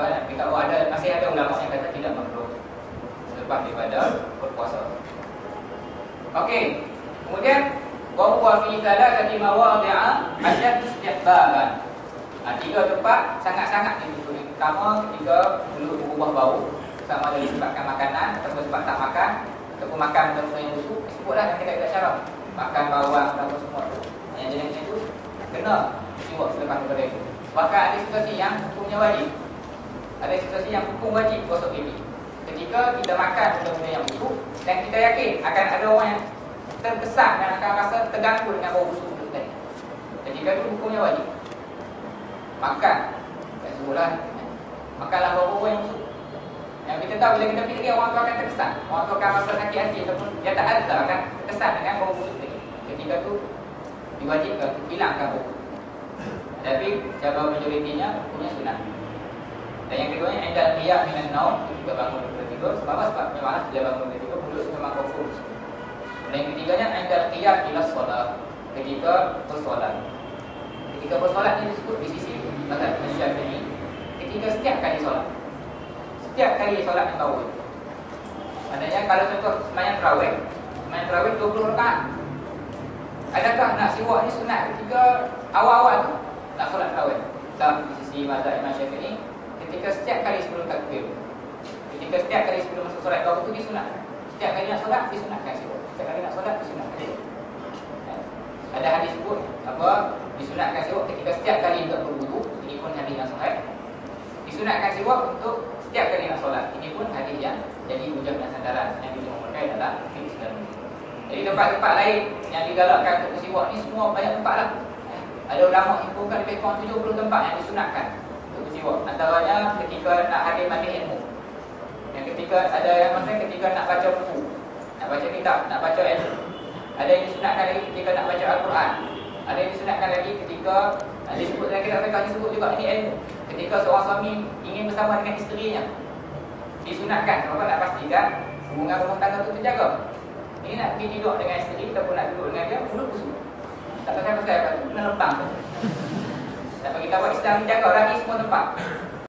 kita masih ada ulama yang kata tidak makruh selepas daripada berpuasa. Okey. Kemudian wa huwa fi thalathati mawadhi'a asyad istihbaban. Tiga tempat sangat-sangat dibutuhkan. Pertama, ketika mulut berubah bau, sama ada disebabkan makanan atau sebab tak makan, ataupun makan benda yang busuk, sebutlah kita tidak cara. Makan bawang atau semua tu. Yang jenis macam tu kena siwak selepas daripada itu. Bahkan ada situasi yang hukumnya wajib. Ada situasi yang hukum wajib gosok gigi. Ketika kita makan benda-benda yang busuk dan kita yakin akan ada orang yang terkesan dan akan rasa terganggu dengan bau busuk itu tadi. Ketika itu hukumnya wajib. Makan, tak suruhlah makanlah bau-bau yang busuk. Yang kita tahu bila kita fikir orang tu akan terkesan, orang tu akan rasa sakit hati ataupun dia tak ada akan terkesan dengan bau busuk tadi. Ketika tu diwajibkan untuk hilangkan bau. Tapi cara majoritinya hukumnya sunat. Dan yang keduanya anda qiyam minan naum, ketika bangun daripada tidur. Sebab apa? Sebab memanglah bila bangun daripada tidur mulut memang kufur. Dan yang ketiganya anda qiyam ila solat, ketika bersolat. Ketika bersolat ini disebut di sisi mazhab Syafi'i ketika setiap kali solat. Setiap kali solat yang tahu. Maknanya kalau contoh sembahyang tarawih 20 rakaat. Adakah nak siwak ni sunat ketika awal-awal tu nak solat tarawih? Tak, di sisi mazhab Imam Syafi'i ketika setiap kali sebelum takbir. Ketika setiap kali sebelum masuk solat tarawih tu disunatkan. Setiap kali nak solat disunatkan siwak. Setiap kali nak solat disunatkan siwak. Ada hadis sebut apa disunatkan siwak ketika setiap kali untuk berwudu. Ini pun hadis yang sahih. Disunatkan siwak untuk setiap kali nak solat. Ini pun hadis yang jadi hujah dan sandaran yang dimulakan dalam hadis dan jadi tempat-tempat lain yang digalakkan untuk bersiwak ni semua banyak tempat lah. Ada ulama himpunkan lebih kurang 70 tempat yang disunatkan untuk bersiwak. Antaranya ketika nak hadir majlis ilmu. Yang ketika ada yang maksudnya ketika nak baca buku, nak baca kitab, nak baca ilmu. Ada yang disunatkan lagi ketika nak baca Al-Quran. Ada yang disunatkan lagi ketika disebut dalam kitab fiqh disebut juga ini ilmu. Ketika seorang suami ingin bersama dengan isterinya, disunatkan sebab nak pastikan hubungan rumah tangga itu terjaga. Ini nak pergi tidur dengan isteri ataupun nak duduk dengan dia, mulut busuk. Tak tahu pasal apa tu, kena lempang tu. Dan bagi tahu Islam menjaga lagi semua tempat.